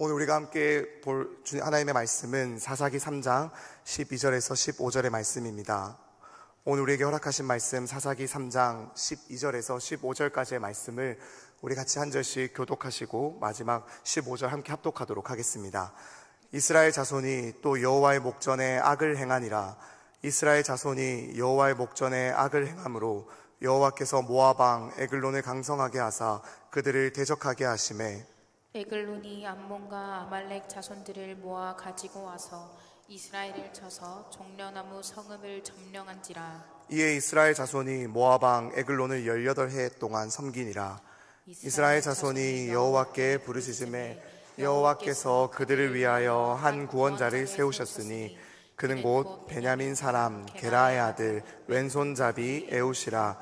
오늘 우리가 함께 볼 하나님의 말씀은 사사기 3장 12절에서 15절의 말씀입니다. 오늘 우리에게 허락하신 말씀 사사기 3장 12절에서 15절까지의 말씀을 우리 같이 한 절씩 교독하시고 마지막 15절 함께 합독하도록 하겠습니다. 이스라엘 자손이 또 여호와의 목전에 악을 행하니라. 이스라엘 자손이 여호와의 목전에 악을 행함으로 여호와께서 모압 왕 에글론을 강성하게 하사 그들을 대적하게 하시매 에글론이 암몬과 아말렉 자손들을 모아 가지고 와서 이스라엘을 쳐서 종려나무 성읍을 점령한지라. 이에 이스라엘 자손이 모압 왕 에글론을 18해 동안 섬기니라. 이스라엘 자손이 여호와께 부르짖음에 여호와께서 그들을 위하여 한 구원자를 세우셨으니 그는 곧 베냐민 사람 게라의 아들 왼손잡이 에웃이라.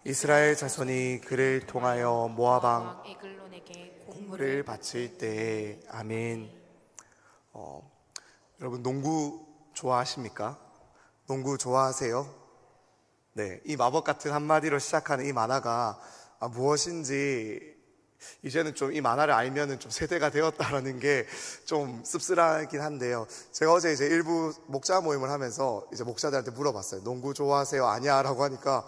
이스라엘 자손이 그를 통하여 모압 왕 에글론에게 공물을 바칠 때에. 아멘. 여러분 농구 좋아하십니까? 농구 좋아하세요? 네, 이 마법 같은 한마디로 시작하는 이 만화가 무엇인지 이제는 좀 이 만화를 알면은 좀 세대가 되었다라는 게 좀 씁쓸하긴 한데요. 제가 어제 이제 일부 목자 모임을 하면서 이제 목자들한테 물어봤어요. 농구 좋아하세요? 아니야? 라고 하니까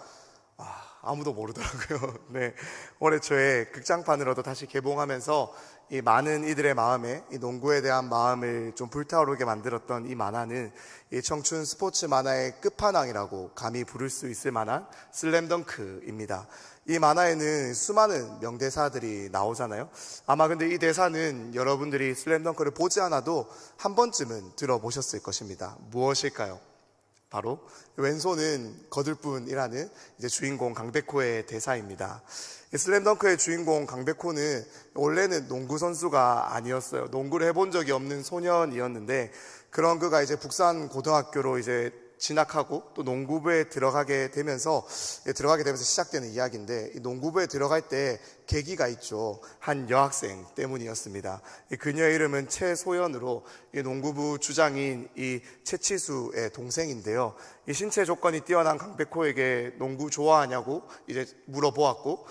아무도 모르더라고요. 네, 올해 초에 극장판으로도 다시 개봉하면서 이 많은 이들의 마음에 이 농구에 대한 마음을 좀 불타오르게 만들었던 이 만화는 이 청춘 스포츠 만화의 끝판왕이라고 감히 부를 수 있을 만한 슬램덩크입니다. 이 만화에는 수많은 명대사들이 나오잖아요. 아마 근데 이 대사는 여러분들이 슬램덩크를 보지 않아도 한 번쯤은 들어보셨을 것입니다. 무엇일까요? 바로 왼손은 거들 뿐이라는 이제 주인공 강백호의 대사입니다. 슬램덩크의 주인공 강백호는 원래는 농구 선수가 아니었어요. 농구를 해본 적이 없는 소년이었는데 그런 그가 이제 북산 고등학교로 이제 진학하고 또 농구부에 들어가게 되면서 시작되는 이야기인데, 이 농구부에 들어갈 때 계기가 있죠. 한 여학생 때문이었습니다. 그녀의 이름은 최소연으로 이 농구부 주장인 이 최치수의 동생인데요. 이 신체 조건이 뛰어난 강백호에게 농구 좋아하냐고 이제 물어보았고,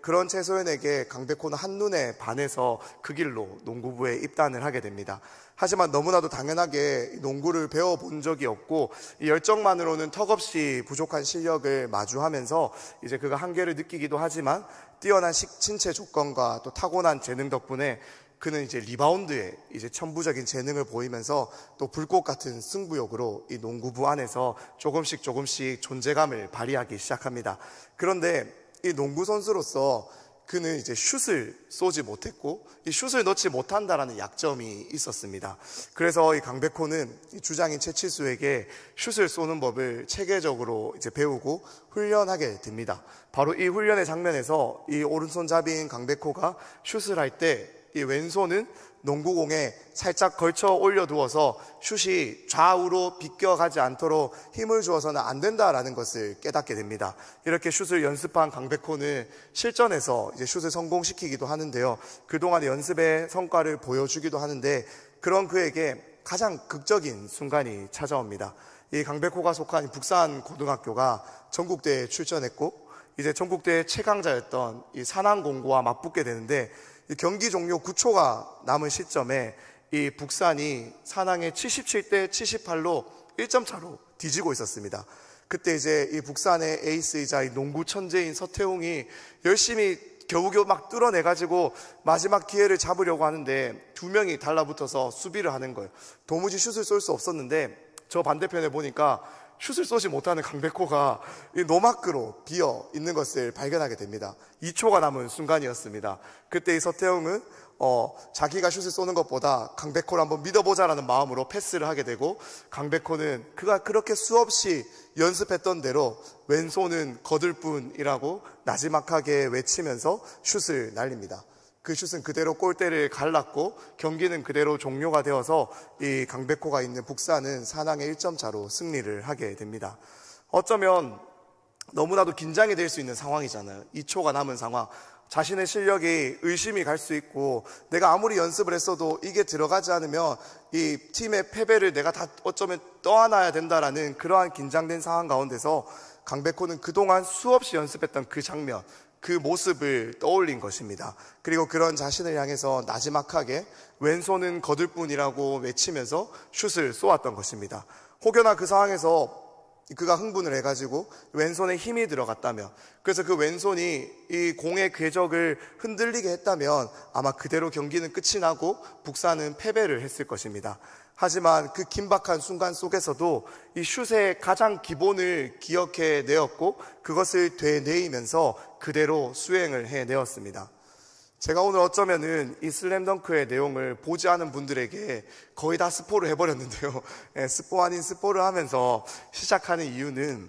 그런 최소연에게 강백호는 한눈에 반해서 그 길로 농구부에 입단을 하게 됩니다. 하지만 너무나도 당연하게 농구를 배워본 적이 없고 이 열정만으로는 턱없이 부족한 실력을 마주하면서 이제 그가 한계를 느끼기도 하지만 뛰어난 신체 조건과 또 타고난 재능 덕분에 그는 이제 리바운드에 이제 천부적인 재능을 보이면서 또 불꽃 같은 승부욕으로 이 농구부 안에서 조금씩 존재감을 발휘하기 시작합니다. 그런데 이 농구 선수로서 그는 이제 슛을 쏘지 못했고 이 슛을 넣지 못한다라는 약점이 있었습니다. 그래서 이 강백호는 이 주장인 최치수에게 슛을 쏘는 법을 체계적으로 이제 배우고 훈련하게 됩니다. 바로 이 훈련의 장면에서 이 오른손잡이인 강백호가 슛을 할 때 이 왼손은 농구공에 살짝 걸쳐 올려두어서 슛이 좌우로 비껴가지 않도록 힘을 주어서는 안 된다라는 것을 깨닫게 됩니다. 이렇게 슛을 연습한 강백호는 실전에서 이제 슛을 성공시키기도 하는데요. 그동안의 연습의 성과를 보여주기도 하는데 그런 그에게 가장 극적인 순간이 찾아옵니다. 이 강백호가 속한 북산 고등학교가 전국대회에 출전했고 이제 전국대회 최강자였던 이 산안공고와 맞붙게 되는데 경기 종료 9초가 남은 시점에 이 북산이 산항에 77대 78로 1점 차로 뒤지고 있었습니다. 그때 이제 이 북산의 에이스이자 이 농구 천재인 서태웅이 열심히 겨우겨우 막 뚫어내가지고 마지막 기회를 잡으려고 하는데 두 명이 달라붙어서 수비를 하는 거예요. 도무지 슛을 쏠 수 없었는데 저 반대편에 보니까 슛을 쏘지 못하는 강백호가 이 노마크로 비어 있는 것을 발견하게 됩니다. 2초가 남은 순간이었습니다. 그때 이 서태웅은 자기가 슛을 쏘는 것보다 강백호를 한번 믿어보자라는 마음으로 패스를 하게 되고 강백호는 그가 그렇게 수없이 연습했던 대로 왼손은 거들 뿐이라고 나지막하게 외치면서 슛을 날립니다. 그 슛은 그대로 골대를 갈랐고 경기는 그대로 종료가 되어서 이 강백호가 있는 북산은 산항의 1점 차로 승리를 하게 됩니다. 어쩌면 너무나도 긴장이 될 수 있는 상황이잖아요. 2초가 남은 상황. 자신의 실력이 의심이 갈 수 있고 내가 아무리 연습을 했어도 이게 들어가지 않으면 이 팀의 패배를 내가 다 어쩌면 떠안아야 된다라는 그러한 긴장된 상황 가운데서 강백호는 그동안 수없이 연습했던 그 장면, 그 모습을 떠올린 것입니다. 그리고 그런 자신을 향해서 나지막하게 왼손은 거둘 뿐이라고 외치면서 슛을 쏘았던 것입니다. 혹여나 그 상황에서 그가 흥분을 해가지고 왼손에 힘이 들어갔다면, 그래서 그 왼손이 이 공의 궤적을 흔들리게 했다면 아마 그대로 경기는 끝이 나고 북사는 패배를 했을 것입니다. 하지만 그 긴박한 순간 속에서도 이 슛의 가장 기본을 기억해 내었고 그것을 되뇌이면서 그대로 수행을 해내었습니다. 제가 오늘 어쩌면은 이 슬램덩크의 내용을 보지 않은 분들에게 거의 다 스포를 해버렸는데요. 스포 아닌 스포를 하면서 시작하는 이유는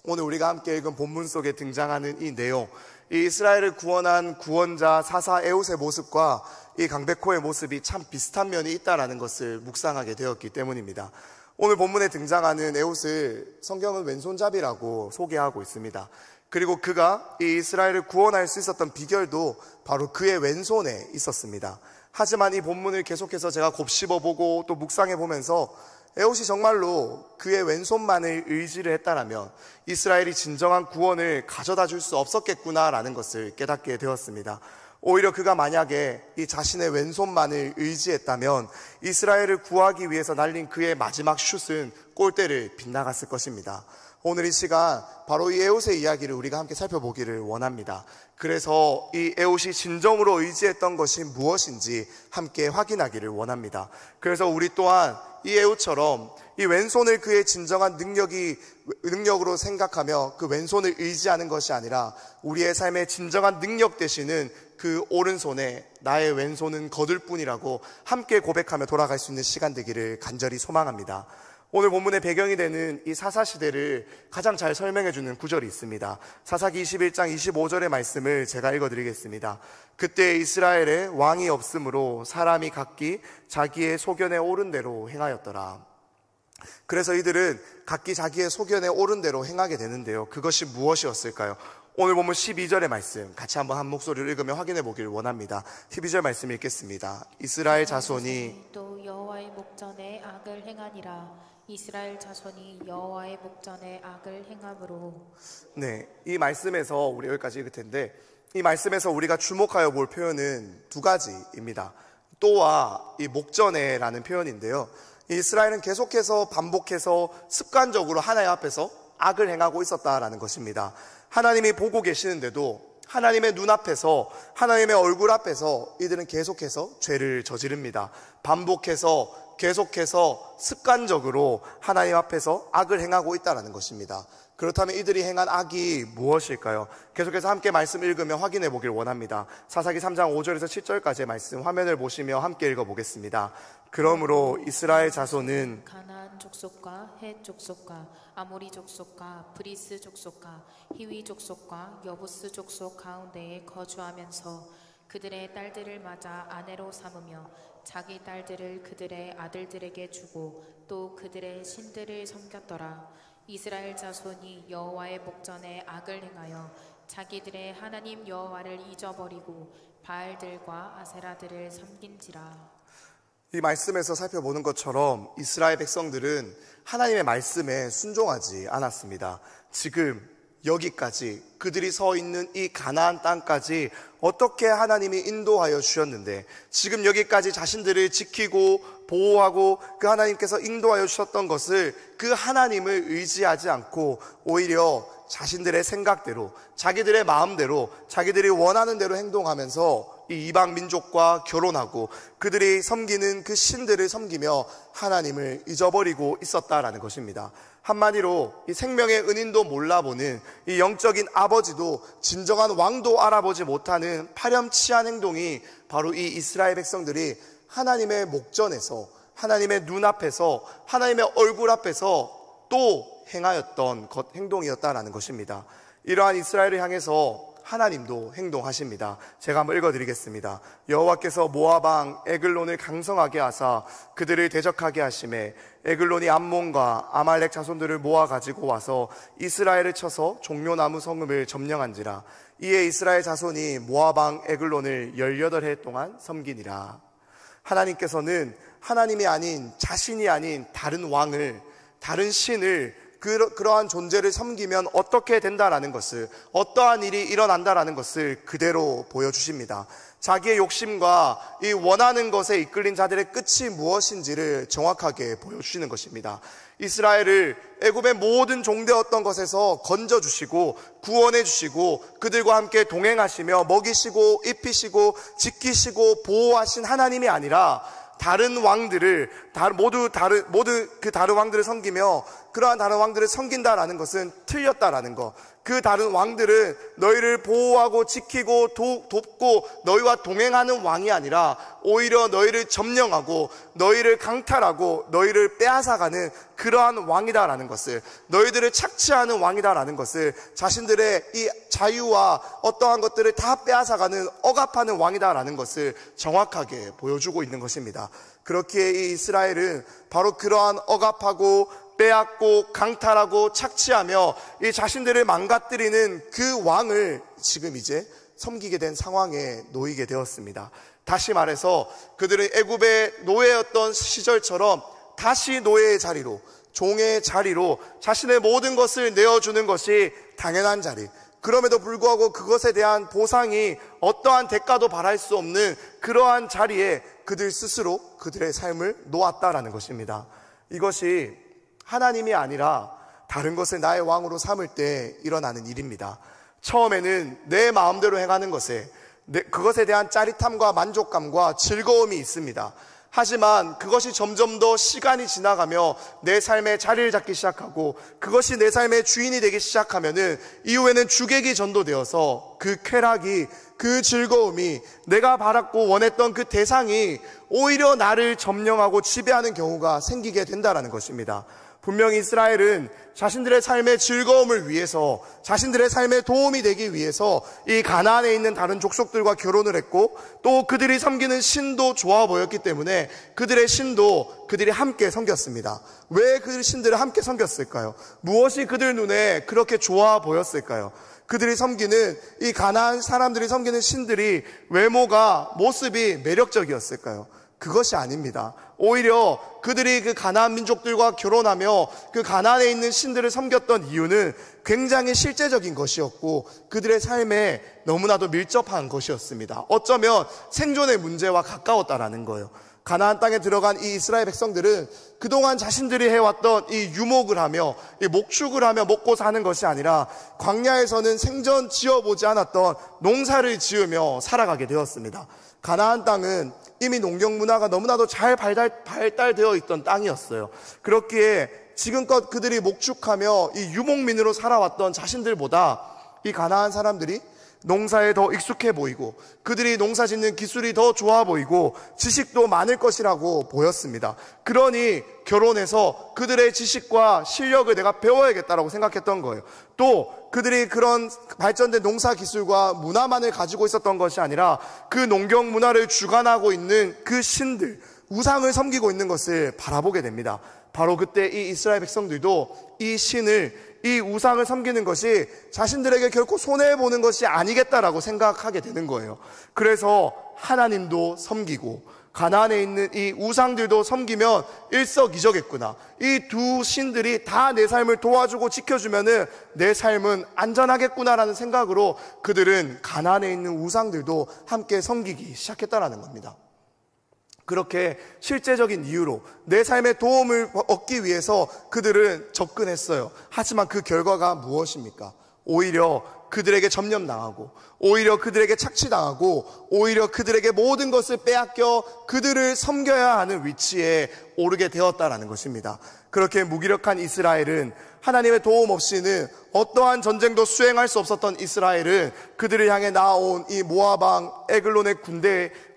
오늘 우리가 함께 읽은 본문 속에 등장하는 이 내용, 이 이스라엘을 구원한 구원자 사사 에웃의 모습과 이 강백호의 모습이 참 비슷한 면이 있다는 것을 묵상하게 되었기 때문입니다. 오늘 본문에 등장하는 에웃을 성경은 왼손잡이라고 소개하고 있습니다. 그리고 그가 이 이스라엘을 구원할 수 있었던 비결도 바로 그의 왼손에 있었습니다. 하지만 이 본문을 계속해서 제가 곱씹어보고 또 묵상해보면서 에웃이 정말로 그의 왼손만을 의지를 했다라면 이스라엘이 진정한 구원을 가져다 줄 수 없었겠구나라는 것을 깨닫게 되었습니다. 오히려 그가 만약에 이 자신의 왼손만을 의지했다면 이스라엘을 구하기 위해서 날린 그의 마지막 슛은 골대를 빗나갔을 것입니다. 오늘 이 시간 바로 이 에웃의 이야기를 우리가 함께 살펴보기를 원합니다. 그래서 이 에웃이 진정으로 의지했던 것이 무엇인지 함께 확인하기를 원합니다. 그래서 우리 또한 이 에웃처럼 이 왼손을 그의 진정한 능력으로 생각하며 그 왼손을 의지하는 것이 아니라 우리의 삶의 진정한 능력 되시는 그 오른손에 나의 왼손은 거둘 뿐이라고 함께 고백하며 돌아갈 수 있는 시간 되기를 간절히 소망합니다. 오늘 본문의 배경이 되는 이 사사시대를 가장 잘 설명해주는 구절이 있습니다. 사사기 21장 25절의 말씀을 제가 읽어드리겠습니다. 그때 이스라엘에 왕이 없으므로 사람이 각기 자기의 소견에 오른 대로 행하였더라. 그래서 이들은 각기 자기의 소견에 오른 대로 행하게 되는데요. 그것이 무엇이었을까요? 오늘 본문 12절의 말씀 같이 한번 한 목소리를 읽으며 확인해 보기를 원합니다. 12절 말씀 읽겠습니다. 이스라엘 자손이 또 여호와의 목전에 악을 행하니라. 이스라엘 자손이 여호와의 목전에 악을 행함으로. 네, 이 말씀에서 우리 여기까지 읽을 텐데 이 말씀에서 우리가 주목하여 볼 표현은 두 가지입니다. 또와 이 목전에라는 표현인데요. 이스라엘은 계속해서 반복해서 습관적으로 하나님 앞에서 악을 행하고 있었다라는 것입니다. 하나님이 보고 계시는데도 하나님의 눈앞에서 하나님의 얼굴 앞에서 이들은 계속해서 죄를 저지릅니다. 반복해서 계속해서 습관적으로 하나님 앞에서 악을 행하고 있다는 것입니다. 그렇다면 이들이 행한 악이 무엇일까요? 계속해서 함께 말씀 읽으며 확인해 보길 원합니다. 사사기 3장 5절에서 7절까지의 말씀 화면을 보시며 함께 읽어보겠습니다. 그러므로 이스라엘 자손은 가나안 족속과 헷 족속과 아모리 족속과 브리스 족속과 히위 족속과 여부스 족속 가운데에 거주하면서 그들의 딸들을 맞아 아내로 삼으며 자기 딸들을 그들의 아들들에게 주고 또 그들의 신들을 섬겼더라. 이스라엘 자손이 여호와의 목전에 악을 행하여 자기들의 하나님 여호와를 잊어버리고 바알들과 아세라들을 섬긴지라. 이 말씀에서 살펴보는 것처럼 이스라엘 백성들은 하나님의 말씀에 순종하지 않았습니다. 지금 여기까지 그들이 서 있는 이 가나안 땅까지 어떻게 하나님이 인도하여 주셨는데 지금 여기까지 자신들을 지키고 보호하고 그 하나님께서 인도하여 주셨던 것을 그 하나님을 의지하지 않고 오히려 자신들의 생각대로 자기들의 마음대로 자기들이 원하는 대로 행동하면서 이 이방 민족과 결혼하고 그들이 섬기는 그 신들을 섬기며 하나님을 잊어버리고 있었다라는 것입니다. 한마디로 이 생명의 은인도 몰라보는 이 영적인 아버지도 진정한 왕도 알아보지 못하는 파렴치한 행동이 바로 이 이스라엘 백성들이 하나님의 목전에서 하나님의 눈앞에서 하나님의 얼굴 앞에서 또 행하였던 행동이었다라는 것입니다. 이러한 이스라엘을 향해서 하나님도 행동하십니다. 제가 한번 읽어드리겠습니다. 여호와께서 모압 왕 에글론을 강성하게 하사 그들을 대적하게 하심에 에글론이 암몬과 아말렉 자손들을 모아 가지고 와서 이스라엘을 쳐서 종려나무 성읍을 점령한지라. 이에 이스라엘 자손이 모압 왕 에글론을 18해 동안 섬기니라. 하나님께서는 하나님이 아닌 자신이 아닌 다른 왕을 다른 신을 그러한 존재를 섬기면 어떻게 된다라는 것을, 어떠한 일이 일어난다라는 것을 그대로 보여주십니다. 자기의 욕심과 이 원하는 것에 이끌린 자들의 끝이 무엇인지를 정확하게 보여주시는 것입니다. 이스라엘을 애굽의 모든 종되었던 것에서 건져주시고 구원해주시고 그들과 함께 동행하시며 먹이시고 입히시고 지키시고 보호하신 하나님이 아니라 다른 왕들을 모두 그 다른 왕들을 섬기며 그러한 다른 왕들을 섬긴다라는 것은 틀렸다라는 것. 그 다른 왕들은 너희를 보호하고 지키고 돕고 너희와 동행하는 왕이 아니라 오히려 너희를 점령하고 너희를 강탈하고 너희를 빼앗아가는 그러한 왕이다라는 것을, 너희들을 착취하는 왕이다라는 것을, 자신들의 이 자유와 어떠한 것들을 다 빼앗아가는 억압하는 왕이다라는 것을 정확하게 보여주고 있는 것입니다. 그렇기에 이 이스라엘은 바로 그러한 억압하고 빼앗고 강탈하고 착취하며 이 자신들을 망가뜨리는 그 왕을 지금 이제 섬기게 된 상황에 놓이게 되었습니다. 다시 말해서 그들은 애굽의 노예였던 시절처럼 다시 노예의 자리로, 종의 자리로 자신의 모든 것을 내어주는 것이 당연한 자리, 그럼에도 불구하고 그것에 대한 보상이 어떠한 대가도 바랄 수 없는 그러한 자리에 그들 스스로 그들의 삶을 놓았다라는 것입니다. 이것이 하나님이 아니라 다른 것을 나의 왕으로 삼을 때 일어나는 일입니다. 처음에는 내 마음대로 행하는 그것에 대한 짜릿함과 만족감과 즐거움이 있습니다. 하지만 그것이 점점 더 시간이 지나가며 내 삶에 자리를 잡기 시작하고 그것이 내 삶의 주인이 되기 시작하면은 이후에는 주객이 전도되어서 그 쾌락이, 그 즐거움이, 내가 바랐고 원했던 그 대상이 오히려 나를 점령하고 지배하는 경우가 생기게 된다는 것입니다. 분명히 이스라엘은 자신들의 삶의 즐거움을 위해서, 자신들의 삶에 도움이 되기 위해서 이 가나안에 있는 다른 족속들과 결혼을 했고, 또 그들이 섬기는 신도 좋아 보였기 때문에 그들의 신도 그들이 함께 섬겼습니다. 왜 그 신들을 함께 섬겼을까요? 무엇이 그들 눈에 그렇게 좋아 보였을까요? 그들이 섬기는 이 가나안 사람들이 섬기는 신들이 외모가, 모습이 매력적이었을까요? 그것이 아닙니다. 오히려 그들이 그 가나안 민족들과 결혼하며 그 가나안에 있는 신들을 섬겼던 이유는 굉장히 실제적인 것이었고 그들의 삶에 너무나도 밀접한 것이었습니다. 어쩌면 생존의 문제와 가까웠다라는 거예요. 가나안 땅에 들어간 이 이스라엘 백성들은 그동안 자신들이 해왔던 이 유목을 하며 이 목축을 하며 먹고 사는 것이 아니라 광야에서는 생전 지어보지 않았던 농사를 지으며 살아가게 되었습니다. 가나안 땅은 이미 농경 문화가 너무나도 잘 발달되어 있던 땅이었어요. 그렇기에 지금껏 그들이 목축하며 이 유목민으로 살아왔던 자신들보다 이 가나안 사람들이 농사에 더 익숙해 보이고 그들이 농사 짓는 기술이 더 좋아 보이고 지식도 많을 것이라고 보였습니다. 그러니 결혼해서 그들의 지식과 실력을 내가 배워야겠다라고 생각했던 거예요. 또 그들이 그런 발전된 농사 기술과 문화만을 가지고 있었던 것이 아니라 그 농경 문화를 주관하고 있는 그 신들, 우상을 섬기고 있는 것을 바라보게 됩니다. 바로 그때 이 이스라엘 백성들도 이 신을, 이 우상을 섬기는 것이 자신들에게 결코 손해보는 것이 아니겠다라고 생각하게 되는 거예요. 그래서 하나님도 섬기고 가나안에 있는 이 우상들도 섬기면 일석이조겠구나. 이 두 신들이 다 내 삶을 도와주고 지켜주면은 내 삶은 안전하겠구나라는 생각으로 그들은 가나안에 있는 우상들도 함께 섬기기 시작했다라는 겁니다. 그렇게 실제적인 이유로 내 삶에 도움을 얻기 위해서 그들은 접근했어요. 하지만 그 결과가 무엇입니까? 오히려 그들에게 점령당하고 오히려 그들에게 착취당하고 오히려 그들에게 모든 것을 빼앗겨 그들을 섬겨야 하는 위치에 오르게 되었다는 것입니다. 그렇게 무기력한 이스라엘은 하나님의 도움 없이는 어떠한 전쟁도 수행할 수 없었던 이스라엘은 그들을 향해 나아온 이 모압 왕 에글론의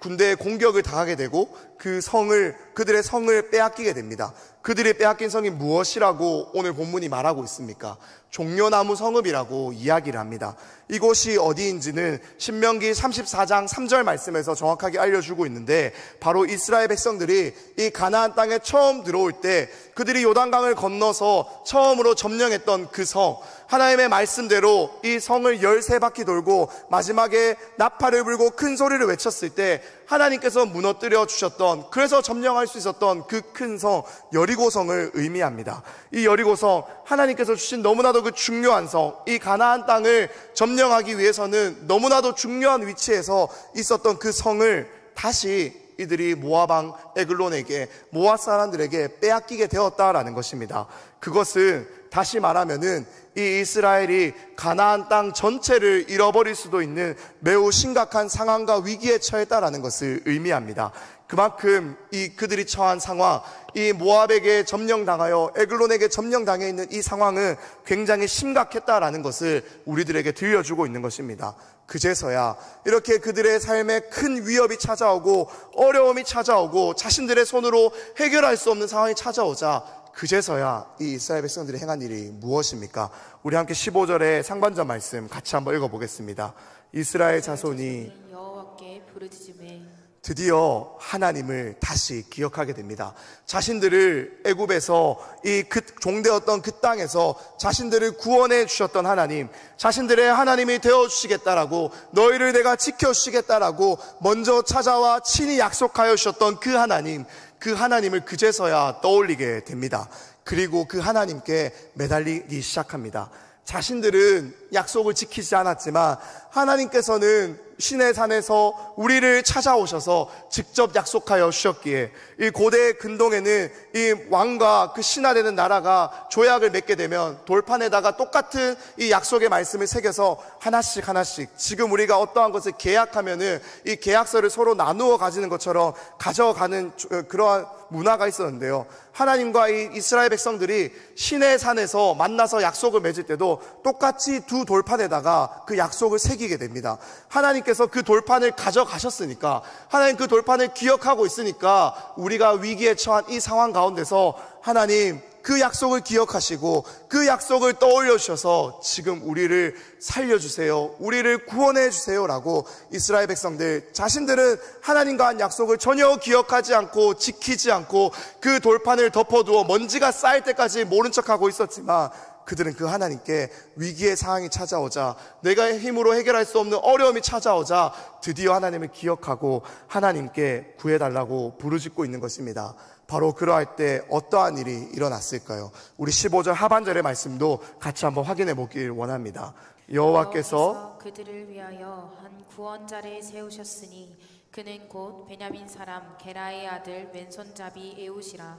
군대의 공격을 당하게 되고 그들의 성을 빼앗기게 됩니다. 그들이 빼앗긴 성이 무엇이라고 오늘 본문이 말하고 있습니까? 종려나무 성읍이라고 이야기를 합니다. 이곳이 어디인지는 신명기 34장 3절 말씀에서 정확하게 알려주고 있는데 바로 이스라엘 백성들이 이 가나안 땅에 땅에 처음 들어올 때 그들이 요단강을 건너서 처음으로 점령했던 그 성, 하나님의 말씀대로 이 성을 13바퀴 돌고 마지막에 나팔을 불고 큰 소리를 외쳤을 때 하나님께서 무너뜨려 주셨던, 그래서 점령할 수 있었던 그 큰 성 여리고성을 의미합니다. 이 여리고성, 하나님께서 주신 너무나도 그 중요한 성, 이 가나안 땅을 점령하기 위해서는 너무나도 중요한 위치에서 있었던 그 성을 다시 이들이 모압 왕 에글론에게, 모압 사람들에게 빼앗기게 되었다라는 것입니다. 그것은 다시 말하면은 이 이스라엘이 가나안 땅 전체를 잃어버릴 수도 있는 매우 심각한 상황과 위기에 처했다라는 것을 의미합니다. 그만큼 그들이 처한 상황, 이 모압에게 점령당하여 에글론에게 점령당해 있는 이 상황은 굉장히 심각했다라는 것을 우리들에게 들려주고 있는 것입니다. 그제서야 이렇게 그들의 삶에 큰 위협이 찾아오고 어려움이 찾아오고 자신들의 손으로 해결할 수 없는 상황이 찾아오자 그제서야 이 이스라엘 백성들이 행한 일이 무엇입니까? 우리 함께 15절의 상반절 말씀 같이 한번 읽어보겠습니다. 이스라엘 자손이 여호와께 부르짖음에 드디어 하나님을 다시 기억하게 됩니다. 자신들을 애굽에서 이 종되었던 그 땅에서 자신들을 구원해 주셨던 하나님, 자신들의 하나님이 되어주시겠다라고, 너희를 내가 지켜주시겠다라고 먼저 찾아와 친히 약속하여 주셨던 그 하나님, 그 하나님을 그제서야 떠올리게 됩니다. 그리고 그 하나님께 매달리기 시작합니다. 자신들은 약속을 지키지 않았지만 하나님께서는 시내 산에서 우리를 찾아오셔서 직접 약속하여 주셨기에, 이 고대 근동에는 이 왕과 그 신하되는 나라가 조약을 맺게 되면 돌판에다가 똑같은 이 약속의 말씀을 새겨서 하나씩 하나씩, 지금 우리가 어떠한 것을 계약하면은 이 계약서를 서로 나누어 가지는 것처럼 가져가는 그러한 문화가 있었는데요. 하나님과 이 이스라엘 백성들이 시내 산에서 만나서 약속을 맺을 때도 똑같이 두 돌판에다가 그 약속을 새기게 됩니다. 하나님께서 그 돌판을 가져가셨으니까, 하나님 그 돌판을 기억하고 있으니까 우리가 위기에 처한 이 상황 가운데서 하나님 그 약속을 기억하시고 그 약속을 떠올려 주셔서 지금 우리를 살려주세요, 우리를 구원해 주세요 라고 이스라엘 백성들 자신들은 하나님과 한 약속을 전혀 기억하지 않고 지키지 않고 그 돌판을 덮어두어 먼지가 쌓일 때까지 모른 척하고 있었지만, 그들은 그 하나님께 위기의 상황이 찾아오자, 내가 힘으로 해결할 수 없는 어려움이 찾아오자 드디어 하나님을 기억하고 하나님께 구해달라고 부르짖고 있는 것입니다. 바로 그러할 때 어떠한 일이 일어났을까요? 우리 15절 하반절의 말씀도 같이 한번 확인해 보길 원합니다. 여호와께서 그들을 위하여 한 구원자를 세우셨으니 그는 곧 베냐민 사람 게라의 아들 왼손잡이 에웃이라.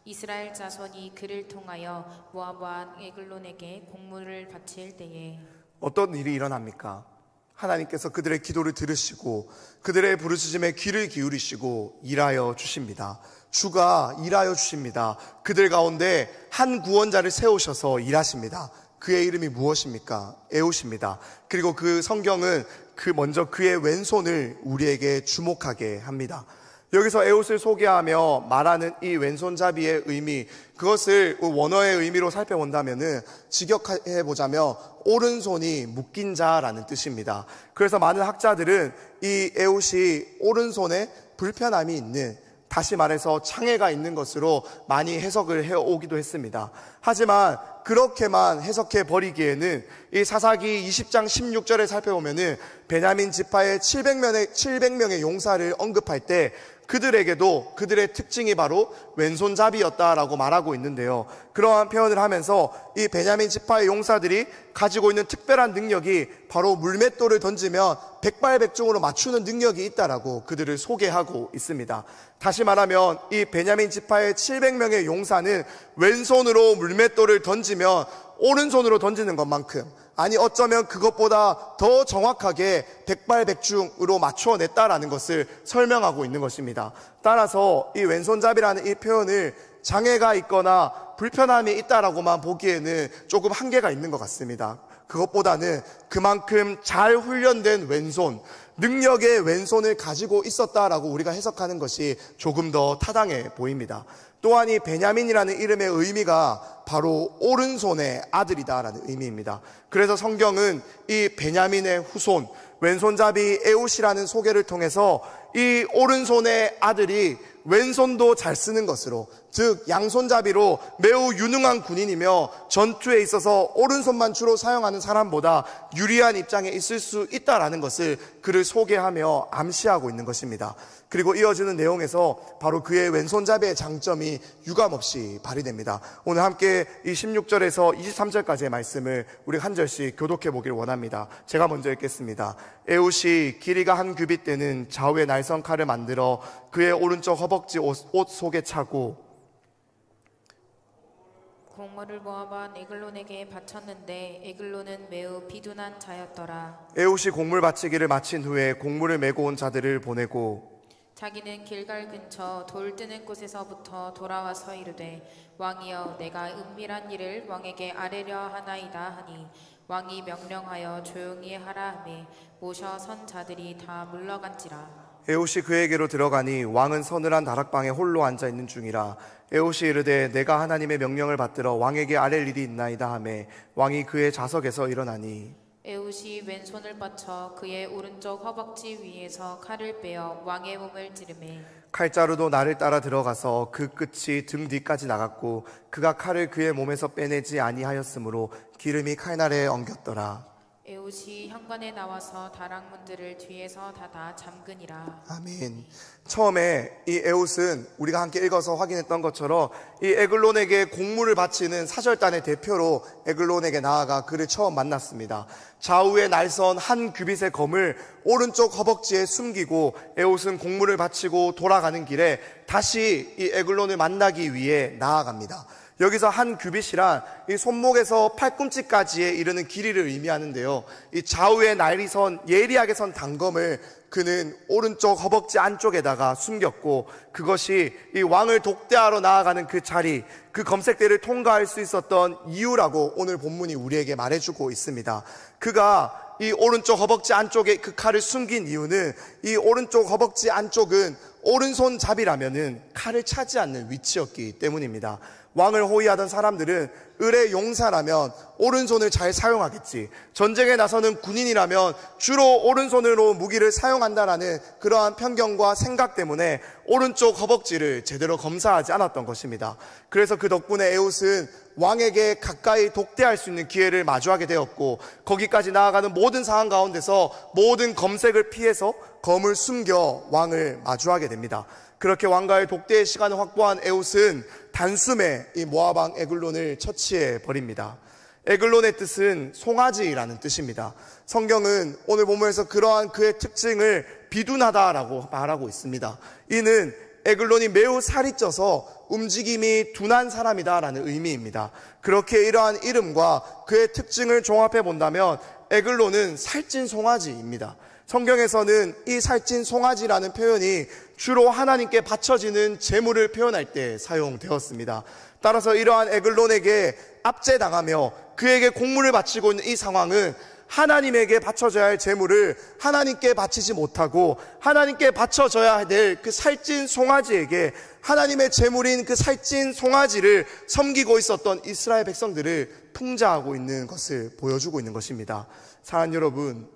이스라엘 자손이 그를 통하여 모압 왕 에글론에게 공물을 바칠 때에 어떤 일이 일어납니까? 하나님께서 그들의 기도를 들으시고 그들의 부르짖음에 귀를 기울이시고 일하여 주십니다. 주가 일하여 주십니다. 그들 가운데 한 구원자를 세우셔서 일하십니다. 그의 이름이 무엇입니까? 에웃입니다. 그리고 그 성경은 먼저 그의 왼손을 우리에게 주목하게 합니다. 여기서 에웃을 소개하며 말하는 이 왼손잡이의 의미, 그것을 원어의 의미로 살펴본다면은 직역해보자면 오른손이 묶인 자라는 뜻입니다. 그래서 많은 학자들은 이 에웃이 오른손에 불편함이 있는, 다시 말해서 장애가 있는 것으로 많이 해석을 해오기도 했습니다. 하지만 그렇게만 해석해 버리기에는 이 사사기 20장 16절에 살펴보면은 베냐민 지파의 700명의 용사를 언급할 때 그들에게도 그들의 특징이 바로 왼손잡이였다라고 말하고 있는데요. 그러한 표현을 하면서 이 베냐민 지파의 용사들이 가지고 있는 특별한 능력이 바로 물맷돌을 던지면 백발백중으로 맞추는 능력이 있다라고 그들을 소개하고 있습니다. 다시 말하면 이 베냐민 지파의 700명의 용사는 왼손으로 물맷돌을 던지면 오른손으로 던지는 것만큼, 아니 어쩌면 그것보다 더 정확하게 백발백중으로 맞춰냈다라는 것을 설명하고 있는 것입니다. 따라서 이 왼손잡이라는 이 표현을 장애가 있거나 불편함이 있다라고만 보기에는 조금 한계가 있는 것 같습니다. 그것보다는 그만큼 잘 훈련된 왼손, 능력의 왼손을 가지고 있었다라고 우리가 해석하는 것이 조금 더 타당해 보입니다. 또한 이 베냐민이라는 이름의 의미가 바로 오른손의 아들이다라는 의미입니다. 그래서 성경은 이 베냐민의 후손, 왼손잡이 에웃이라는 소개를 통해서 이 오른손의 아들이 왼손도 잘 쓰는 것으로, 즉 양손잡이로 매우 유능한 군인이며 전투에 있어서 오른손만 주로 사용하는 사람보다 유리한 입장에 있을 수 있다라는 것을 그를 소개하며 암시하고 있는 것입니다. 그리고 이어지는 내용에서 바로 그의 왼손잡이의 장점이 유감없이 발휘됩니다. 오늘 함께 이 16절에서 23절까지의 말씀을 우리 한 절씩 교독해 보길 원합니다. 제가 먼저 읽겠습니다. 에훗이 길이가 한 규빗 되는 좌우의 날선 칼을 만들어 그의 오른쪽 허벅지 옷 속에 차고 곡물을 모아봐 에글론에게 바쳤는데 에글론은 매우 비둔한 자였더라. 에훗이 곡물 바치기를 마친 후에 곡물을 메고 온 자들을 보내고 자기는 길갈 근처 돌 뜨는 곳에서부터 돌아와서 이르되 왕이여 내가 은밀한 일을 왕에게 아뢰려 하나이다 하니 왕이 명령하여 조용히 하라 하매 모셔 선 자들이 다 물러간지라. 에훗이 그에게로 들어가니 왕은 서늘한 다락방에 홀로 앉아있는 중이라. 에훗이 이르되 내가 하나님의 명령을 받들어 왕에게 아랠 일이 있나이다 하매 왕이 그의 좌석에서 일어나니 에훗이 왼손을 뻗쳐 그의 오른쪽 허벅지 위에서 칼을 빼어 왕의 몸을 찌르매 칼자루도 나를 따라 들어가서 그 끝이 등 뒤까지 나갔고 그가 칼을 그의 몸에서 빼내지 아니하였으므로 기름이 칼날에 엉겼더라. 에훗이 현관에 나와서 다락문들을 뒤에서 닫아 잠그니라. 아멘. 처음에 이 에훗은 우리가 함께 읽어서 확인했던 것처럼 이 에글론에게 곡물을 바치는 사절단의 대표로 에글론에게 나아가 그를 처음 만났습니다. 좌우의 날선 한 규빗의 검을 오른쪽 허벅지에 숨기고 에훗은 곡물을 바치고 돌아가는 길에 다시 이 에글론을 만나기 위해 나아갑니다. 여기서 한 규빗이란 이 손목에서 팔꿈치까지에 이르는 길이를 의미하는데요. 이 좌우에 날리선 예리하게 선 단검을 그는 오른쪽 허벅지 안쪽에다가 숨겼고 그것이 이 왕을 독대하러 나아가는 그 자리, 그 검색대를 통과할 수 있었던 이유라고 오늘 본문이 우리에게 말해주고 있습니다. 그가 이 오른쪽 허벅지 안쪽에 그 칼을 숨긴 이유는 이 오른쪽 허벅지 안쪽은 오른손잡이라면은 칼을 차지 않는 위치였기 때문입니다. 왕을 호위하던 사람들은 을의 용사라면 오른손을 잘 사용하겠지, 전쟁에 나서는 군인이라면 주로 오른손으로 무기를 사용한다라는 그러한 편견과 생각 때문에 오른쪽 허벅지를 제대로 검사하지 않았던 것입니다. 그래서 그 덕분에 에훗은 왕에게 가까이 독대할 수 있는 기회를 마주하게 되었고 거기까지 나아가는 모든 상황 가운데서 모든 검색을 피해서 검을 숨겨 왕을 마주하게 됩니다. 그렇게 왕과의 독대의 시간을 확보한 에훗은 단숨에 이 모압 에글론을 처치해 버립니다. 에글론의 뜻은 송아지라는 뜻입니다. 성경은 오늘 본문에서 그러한 그의 특징을 비둔하다라고 말하고 있습니다. 이는 에글론이 매우 살이 쪄서 움직임이 둔한 사람이다라는 의미입니다. 그렇게 이러한 이름과 그의 특징을 종합해 본다면 에글론은 살찐 송아지입니다. 성경에서는 이 살찐 송아지라는 표현이 주로 하나님께 바쳐지는 제물을 표현할 때 사용되었습니다. 따라서 이러한 에글론에게 압제당하며 그에게 곡물을 바치고 있는 이 상황은 하나님에게 바쳐져야 할 제물을 하나님께 바치지 못하고 하나님께 바쳐져야 될 그 살찐 송아지에게 하나님의 제물인 그 살찐 송아지를 섬기고 있었던 이스라엘 백성들을 풍자하고 있는 것을 보여주고 있는 것입니다. 사랑하는 여러분,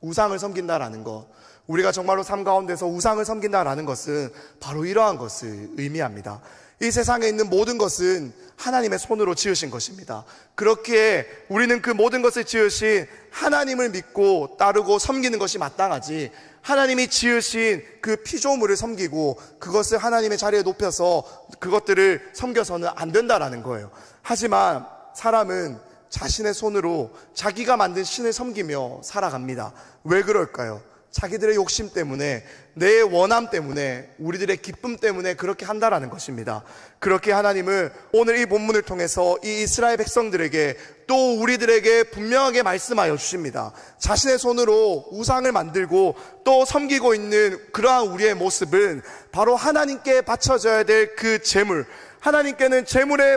우상을 섬긴다라는 것, 우리가 정말로 삶 가운데서 우상을 섬긴다라는 것은 바로 이러한 것을 의미합니다. 이 세상에 있는 모든 것은 하나님의 손으로 지으신 것입니다. 그렇기에 우리는 그 모든 것을 지으신 하나님을 믿고 따르고 섬기는 것이 마땅하지, 하나님이 지으신 그 피조물을 섬기고 그것을 하나님의 자리에 높여서 그것들을 섬겨서는 안 된다라는 거예요. 하지만 사람은 자신의 손으로 자기가 만든 신을 섬기며 살아갑니다. 왜 그럴까요? 자기들의 욕심 때문에, 내 원함 때문에, 우리들의 기쁨 때문에 그렇게 한다라는 것입니다. 그렇게 하나님은 오늘 이 본문을 통해서 이 이스라엘 백성들에게 또 우리들에게 분명하게 말씀하여 주십니다. 자신의 손으로 우상을 만들고 또 섬기고 있는 그러한 우리의 모습은 바로 하나님께 바쳐져야 될 그 제물, 하나님께는 재물에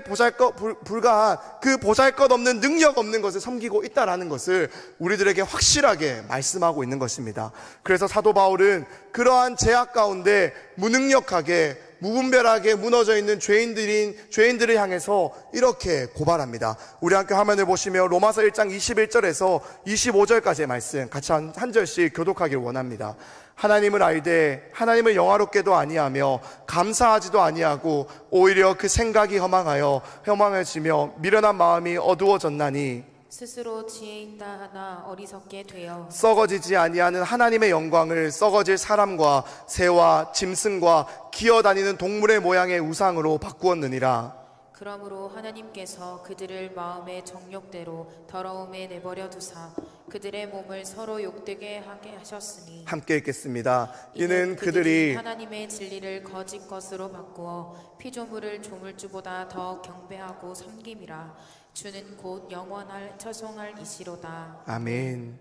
불과한 그 보잘것 없는 능력 없는 것을 섬기고 있다라는 것을 우리들에게 확실하게 말씀하고 있는 것입니다. 그래서 사도 바울은 그러한 제약 가운데 무능력하게 무분별하게 무너져 있는 죄인들을 향해서 이렇게 고발합니다. 우리 함께 화면을 보시며 로마서 1장 21절에서 25절까지의 말씀 같이 한 절씩 교독하길 원합니다. 하나님을 알되 하나님을 영화롭게도 아니하며 감사하지도 아니하고 오히려 그 생각이 허망해지며 미련한 마음이 어두워졌나니 스스로 지혜 있다 하나 어리석게 되어 썩어지지 아니하는 하나님의 영광을 썩어질 사람과 새와 짐승과 기어다니는 동물의 모양의 우상으로 바꾸었느니라. 그러므로 하나님께서 그들을 마음의 정욕대로 더러움에 내버려 두사 그들의 몸을 서로 욕되게 하게 하셨으니 함께 읽겠습니다. 이는 그들이 하나님의 진리를 거짓 것으로 바꾸어 피조물을 조물주보다 더 경배하고 섬김이라. 주는 곧 영원할 처송할 이시로다. 아멘.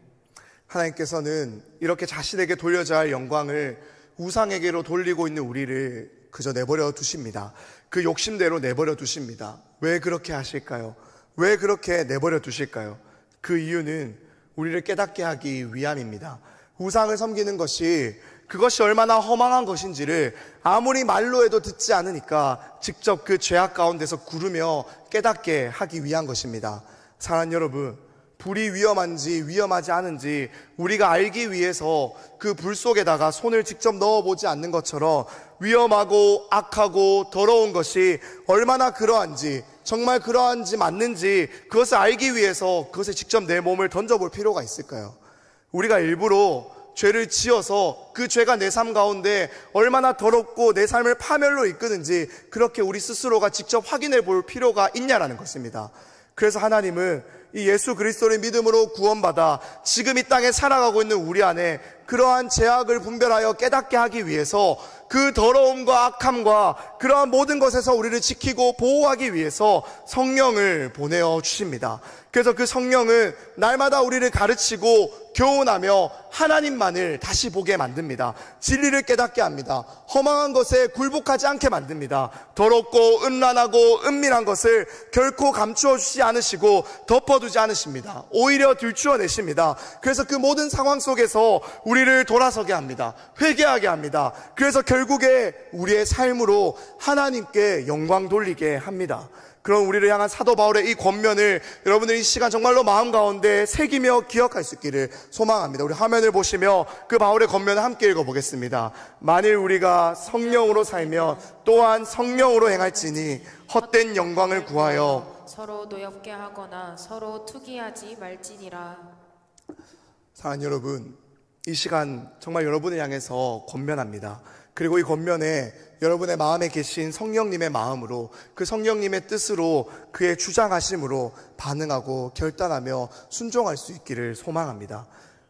하나님께서는 이렇게 자신에게 돌려져야 할 영광을 우상에게로 돌리고 있는 우리를 그저 내버려 두십니다. 그 욕심대로 내버려 두십니다. 왜 그렇게 하실까요? 왜 그렇게 내버려 두실까요? 그 이유는 우리를 깨닫게 하기 위함입니다. 우상을 섬기는 그것이 얼마나 허망한 것인지를 아무리 말로 해도 듣지 않으니까 직접 그 죄악 가운데서 구르며 깨닫게 하기 위한 것입니다. 사랑하는 여러분, 불이 위험한지 위험하지 않은지 우리가 알기 위해서 그 불 속에다가 손을 직접 넣어보지 않는 것처럼 위험하고 악하고 더러운 것이 얼마나 그러한지, 정말 그러한지 맞는지 그것을 알기 위해서 그것에 직접 내 몸을 던져볼 필요가 있을까요? 우리가 일부러 죄를 지어서 그 죄가 내 삶 가운데 얼마나 더럽고 내 삶을 파멸로 이끄는지 그렇게 우리 스스로가 직접 확인해 볼 필요가 있냐라는 것입니다. 그래서 하나님은 이 예수 그리스도를 믿음으로 구원받아 지금 이 땅에 살아가고 있는 우리 안에 그러한 죄악을 분별하여 깨닫게 하기 위해서 그 더러움과 악함과 그러한 모든 것에서 우리를 지키고 보호하기 위해서 성령을 보내어 주십니다. 그래서 그 성령은 날마다 우리를 가르치고 교훈하며 하나님만을 다시 보게 만듭니다. 진리를 깨닫게 합니다. 허망한 것에 굴복하지 않게 만듭니다. 더럽고 음란하고 은밀한 것을 결코 감추어 주지 않으시고 덮어두지 않으십니다. 오히려 들추어내십니다. 그래서 그 모든 상황 속에서 우리를 돌아서게 합니다. 회개하게 합니다. 그래서 결국에 우리의 삶으로 하나님께 영광 돌리게 합니다. 그런 우리를 향한 사도 바울의 이 권면을 여러분들이 이 시간 정말로 마음 가운데 새기며 기억할 수 있기를 소망합니다. 우리 화면을 보시며 그 바울의 권면을 함께 읽어보겠습니다. 만일 우리가 성령으로 살면 또한 성령으로 행할지니 헛된 영광을 구하여 서로 노엽게 하거나 서로 투기하지 말지니라. 사랑하는 여러분, 이 시간 정말 여러분을 향해서 권면합니다. 그리고 이 권면에 여러분의 마음에 계신 성령님의 마음으로, 그 성령님의 뜻으로, 그의 주장하심으로 반응하고 결단하며 순종할 수 있기를 소망합니다.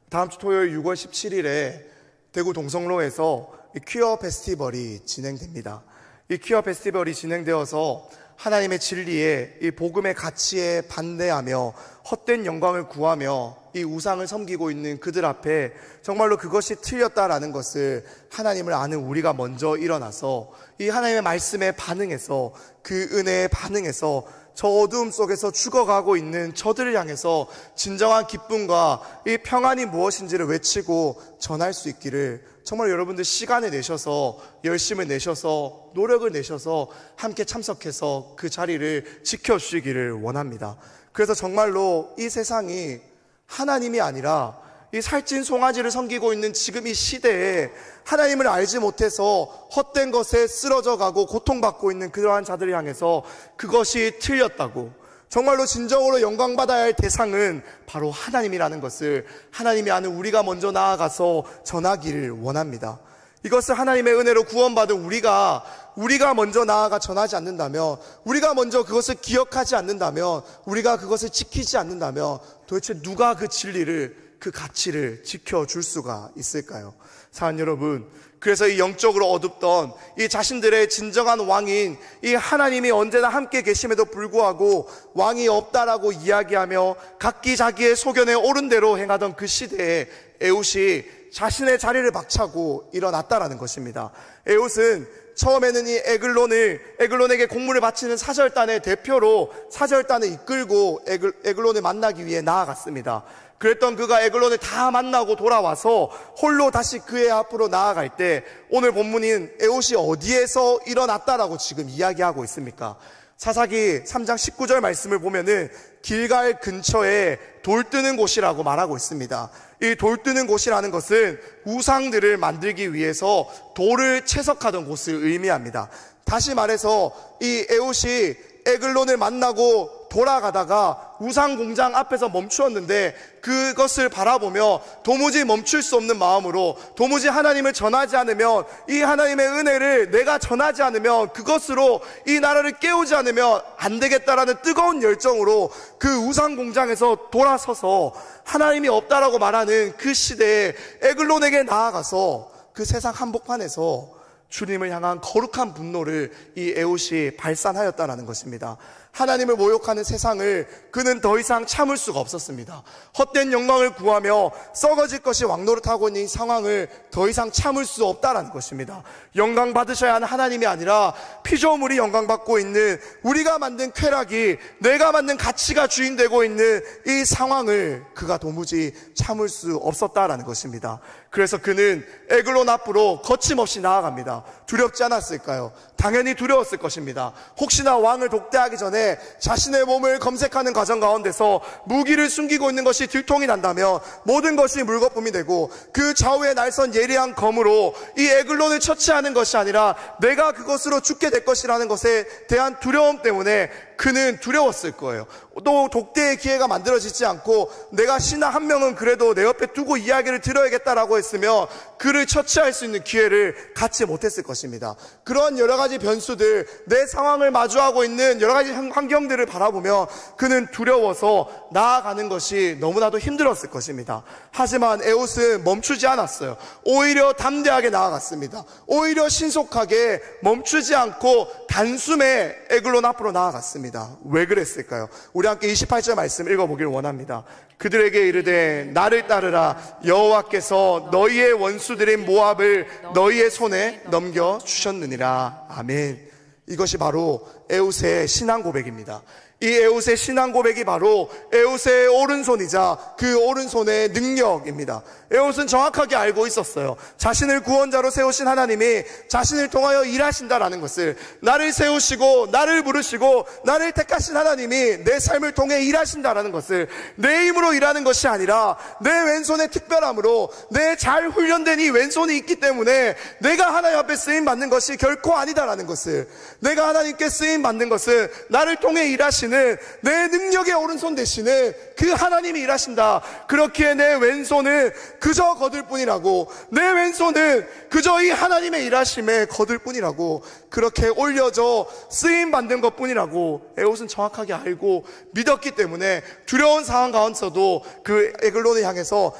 다음 주 토요일 6월 17일에 대구 동성로에서 퀴어 페스티벌이 진행됩니다. 이 퀴어 페스티벌이 진행되어서 하나님의 진리에, 이 복음의 가치에 반대하며 헛된 영광을 구하며 이 우상을 섬기고 있는 그들 앞에 정말로 그것이 틀렸다라는 것을 하나님을 아는 우리가 먼저 일어나서 이 하나님의 말씀에 반응해서, 그 은혜에 반응해서 저 어두움 속에서 죽어가고 있는 저들을 향해서 진정한 기쁨과 이 평안이 무엇인지를 외치고 전할 수 있기를 정말 여러분들 시간을 내셔서, 열심을 내셔서, 노력을 내셔서 함께 참석해서 그 자리를 지켜주시기를 원합니다. 그래서 정말로 이 세상이 하나님이 아니라 이 살찐 송아지를 섬기고 있는 지금 이 시대에 하나님을 알지 못해서 헛된 것에 쓰러져 가고 고통받고 있는 그러한 자들을 향해서 그것이 틀렸다고, 정말로 진정으로 영광받아야 할 대상은 바로 하나님이라는 것을 하나님이 아는 우리가 먼저 나아가서 전하기를 원합니다. 이것을 하나님의 은혜로 구원받은 우리가 먼저 나아가 전하지 않는다면, 우리가 먼저 그것을 기억하지 않는다면, 우리가 그것을 지키지 않는다면 도대체 누가 그 진리를, 그 가치를 지켜줄 수가 있을까요? 사랑하는 여러분, 그래서 이 영적으로 어둡던 이 자신들의 진정한 왕인 이 하나님이 언제나 함께 계심에도 불구하고 왕이 없다라고 이야기하며 각기 자기의 소견에 옳은 대로 행하던 그 시대에 에웃이 자신의 자리를 박차고 일어났다라는 것입니다. 에웃은 처음에는 이 에글론에게 공물을 바치는 사절단의 대표로 사절단을 이끌고 에글론을 만나기 위해 나아갔습니다. 그랬던 그가 에글론을 다 만나고 돌아와서 홀로 다시 그의 앞으로 나아갈 때 오늘 본문인 에웃이 어디에서 일어났다라고 지금 이야기하고 있습니까? 사사기 3장 19절 말씀을 보면은 길갈 근처에 돌 뜨는 곳이라고 말하고 있습니다. 이 돌 뜨는 곳이라는 것은 우상들을 만들기 위해서 돌을 채석하던 곳을 의미합니다. 다시 말해서 이 에훗이 에글론을 만나고 돌아가다가 우상 공장 앞에서 멈추었는데 그것을 바라보며 도무지 멈출 수 없는 마음으로 도무지 하나님을 전하지 않으면, 이 하나님의 은혜를 내가 전하지 않으면, 그것으로 이 나라를 깨우지 않으면 안 되겠다라는 뜨거운 열정으로 그 우상 공장에서 돌아서서 하나님이 없다라고 말하는 그 시대에 에글론에게 나아가서 그 세상 한복판에서 주님을 향한 거룩한 분노를 이 에훗이 발산하였다는 것입니다. 하나님을 모욕하는 세상을 그는 더 이상 참을 수가 없었습니다. 헛된 영광을 구하며 썩어질 것이 왕노릇하고 있는 이 상황을 더 이상 참을 수 없다는 것입니다. 영광 받으셔야 하는 하나님이 아니라 피조물이 영광 받고 있는, 우리가 만든 쾌락이, 내가 만든 가치가 주인되고 있는 이 상황을 그가 도무지 참을 수 없었다라는 것입니다. 그래서 그는 에글론 앞으로 거침없이 나아갑니다. 두렵지 않았을까요? 당연히 두려웠을 것입니다. 혹시나 왕을 독대하기 전에 자신의 몸을 검색하는 과정 가운데서 무기를 숨기고 있는 것이 들통이 난다면 모든 것이 물거품이 되고, 그 좌우에 날선 예리한 검으로 이 에글론을 처치하는 것이 아니라 내가 그것으로 죽게 될 것이라는 것에 대한 두려움 때문에 그는 두려웠을 거예요. 또 독대의 기회가 만들어지지 않고 내가 신하 한 명은 그래도 내 옆에 두고 이야기를 들어야겠다라고 했으면 그를 처치할 수 있는 기회를 갖지 못했을 것입니다. 그런 여러 가지 변수들, 내 상황을 마주하고 있는 여러 가지 환경들을 바라보며 그는 두려워서 나아가는 것이 너무나도 힘들었을 것입니다. 하지만 에훗은 멈추지 않았어요. 오히려 담대하게 나아갔습니다. 오히려 신속하게 멈추지 않고 단숨에 에글론 앞으로 나아갔습니다. 왜 그랬을까요? 우리 함께 28절 말씀 읽어보길 원합니다. 그들에게 이르되 나를 따르라. 여호와께서 너희의 원수들인 모압을 너희의 손에 넘겨주셨느니라. 아멘. 이것이 바로 에훗의 신앙 고백입니다. 이 에훗의 신앙 고백이 바로 에훗의 오른손이자 그 오른손의 능력입니다. 에훗은 정확하게 알고 있었어요. 자신을 구원자로 세우신 하나님이 자신을 통하여 일하신다라는 것을, 나를 세우시고 나를 부르시고 나를 택하신 하나님이 내 삶을 통해 일하신다라는 것을, 내 힘으로 일하는 것이 아니라 내 왼손의 특별함으로, 내 잘 훈련된 이 왼손이 있기 때문에 내가 하나님 앞에 쓰임받는 것이 결코 아니다라는 것을, 내가 하나님께 쓰임받는 것은 나를 통해 일하시는 내 능력의 오른손 되시는 그 하나님이 일하신다. 그렇기에 내 왼손은 그저 거둘 뿐이라고, 내 왼손은 그저 이 하나님의 일하심에 거둘 뿐이라고, 그렇게 올려져 쓰임받는 것 뿐이라고 에훗은 정확하게 알고 믿었기 때문에 두려운 상황 가운데서도 그 에글론을 향해서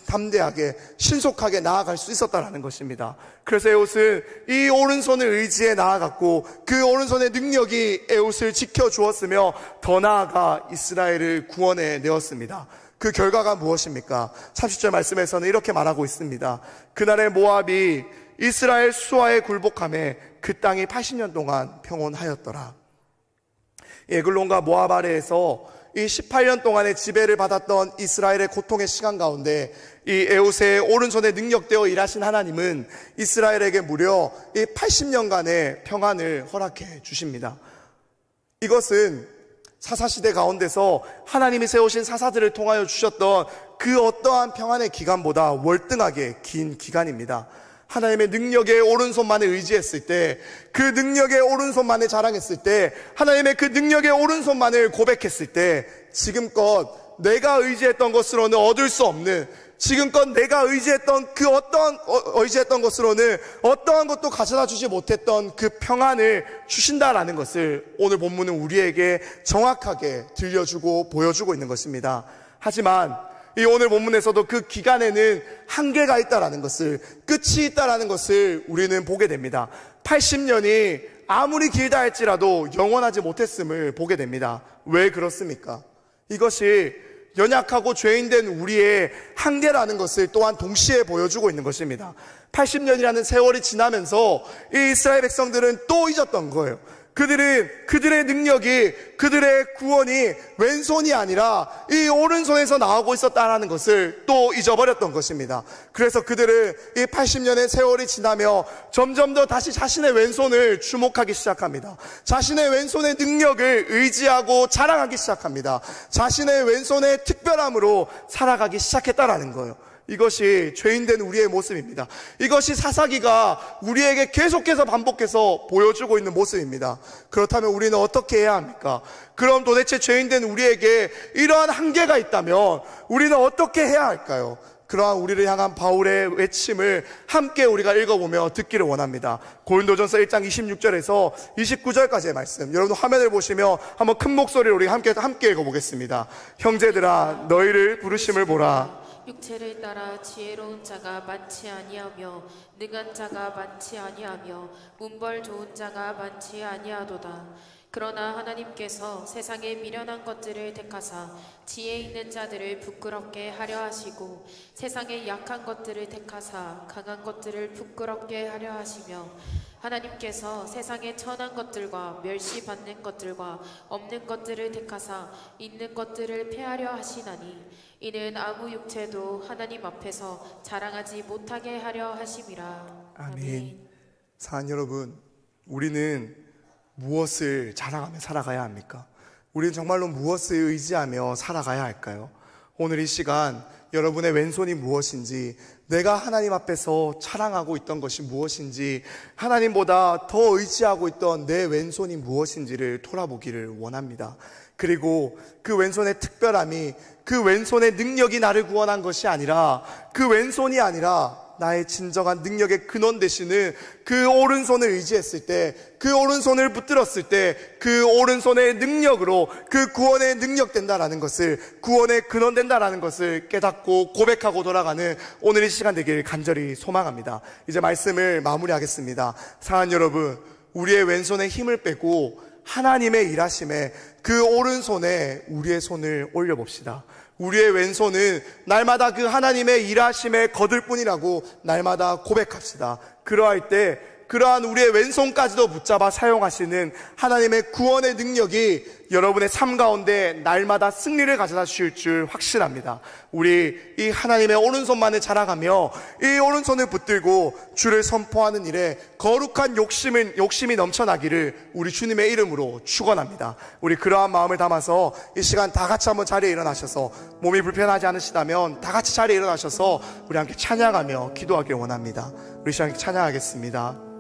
담대하게 신속하게 나아갈 수 있었다는 것입니다. 그래서 에훗은 이 오른손을 의지해 나아갔고 그 오른손의 능력이 에훗을 지켜주었으며 더 나아가 이스라엘을 구원해 내었습니다. 그 결과가 무엇입니까? 30절 말씀에서는 이렇게 말하고 있습니다. 그날의 모압이 이스라엘 수하에 굴복하며 그 땅이 80년 동안 평온하였더라. 에글론과 모압 아래에서 이 18년 동안의 지배를 받았던 이스라엘의 고통의 시간 가운데 이 에훗의 오른손에 능력되어 일하신 하나님은 이스라엘에게 무려 이 80년간의 평안을 허락해 주십니다. 이것은 사사시대 가운데서 하나님이 세우신 사사들을 통하여 주셨던 그 어떠한 평안의 기간보다 월등하게 긴 기간입니다. 하나님의 능력의 오른손만을 의지했을 때, 그 능력의 오른손만을 자랑했을 때, 하나님의 그 능력의 오른손만을 고백했을 때, 지금껏 내가 의지했던 것으로는 얻을 수 없는, 지금껏 내가 의지했던 의지했던 것으로는 어떠한 것도 가져다 주지 못했던 그 평안을 주신다라는 것을 오늘 본문은 우리에게 정확하게 들려주고 보여주고 있는 것입니다. 하지만 이 오늘 본문에서도 그 기간에는 한계가 있다라는 것을, 끝이 있다라는 것을 우리는 보게 됩니다. 80년이 아무리 길다 할지라도 영원하지 못했음을 보게 됩니다. 왜 그렇습니까? 이것이 연약하고 죄인된 우리의 한계라는 것을 또한 동시에 보여주고 있는 것입니다. 80년이라는 세월이 지나면서 이 이스라엘 백성들은 또 잊었던 거예요. 그들의 능력이, 그들의 구원이 왼손이 아니라 이 오른손에서 나오고 있었다는 것을 또 잊어버렸던 것입니다. 그래서 그들은 이 80년의 세월이 지나며 점점 더 다시 자신의 왼손을 주목하기 시작합니다. 자신의 왼손의 능력을 의지하고 자랑하기 시작합니다. 자신의 왼손의 특별함으로 살아가기 시작했다라는 거예요. 이것이 죄인된 우리의 모습입니다. 이것이 사사기가 우리에게 계속해서 반복해서 보여주고 있는 모습입니다. 그렇다면 우리는 어떻게 해야 합니까? 그럼 도대체 죄인된 우리에게 이러한 한계가 있다면 우리는 어떻게 해야 할까요? 그러한 우리를 향한 바울의 외침을 함께 우리가 읽어보며 듣기를 원합니다. 고린도전서 1장 26절에서 29절까지의 말씀, 여러분 화면을 보시며 한번 큰 목소리로 우리 함께 읽어보겠습니다. 형제들아, 너희를 부르심을 보라. 육체를 따라 지혜로운 자가 많지 아니하며 능한 자가 많지 아니하며 문벌 좋은 자가 많지 아니하도다. 그러나 하나님께서 세상의 미련한 것들을 택하사 지혜 있는 자들을 부끄럽게 하려 하시고 세상의 약한 것들을 택하사 강한 것들을 부끄럽게 하려 하시며 하나님께서 세상의 천한 것들과 멸시받는 것들과 없는 것들을 택하사 있는 것들을 폐하려 하시나니 이는 아무 육체도 하나님 앞에서 자랑하지 못하게 하려 하심이라. 아멘. 사랑 여러분, 우리는 무엇을 자랑하며 살아가야 합니까? 우리는 정말로 무엇을 의지하며 살아가야 할까요? 오늘 이 시간 여러분의 왼손이 무엇인지, 내가 하나님 앞에서 자랑하고 있던 것이 무엇인지, 하나님보다 더 의지하고 있던 내 왼손이 무엇인지를 돌아보기를 원합니다. 그리고 그 왼손의 특별함이, 그 왼손의 능력이 나를 구원한 것이 아니라, 그 왼손이 아니라 나의 진정한 능력의 근원 되시는 그 오른손을 의지했을 때, 그 오른손을 붙들었을 때 그 오른손의 능력으로 그 구원의 능력 된다라는 것을, 구원의 근원 된다라는 것을 깨닫고 고백하고 돌아가는 오늘 이 시간 되기를 간절히 소망합니다. 이제 말씀을 마무리하겠습니다. 사랑하는 여러분, 우리의 왼손에 힘을 빼고 하나님의 일하심에 그 오른손에 우리의 손을 올려봅시다. 우리의 왼손은 날마다 그 하나님의 일하심에 거들 뿐이라고 날마다 고백합시다. 그러할 때 그러한 우리의 왼손까지도 붙잡아 사용하시는 하나님의 구원의 능력이 여러분의 삶 가운데 날마다 승리를 가져다 주실 줄 확신합니다. 우리 이 하나님의 오른손만을 자랑하며 이 오른손을 붙들고 주를 선포하는 일에 거룩한 욕심이 넘쳐나기를 우리 주님의 이름으로 축원합니다. 우리 그러한 마음을 담아서 이 시간 다 같이 한번 자리에 일어나셔서, 몸이 불편하지 않으시다면 다 같이 자리에 일어나셔서 우리 함께 찬양하며 기도하길 원합니다. 우리 시간 찬양하겠습니다.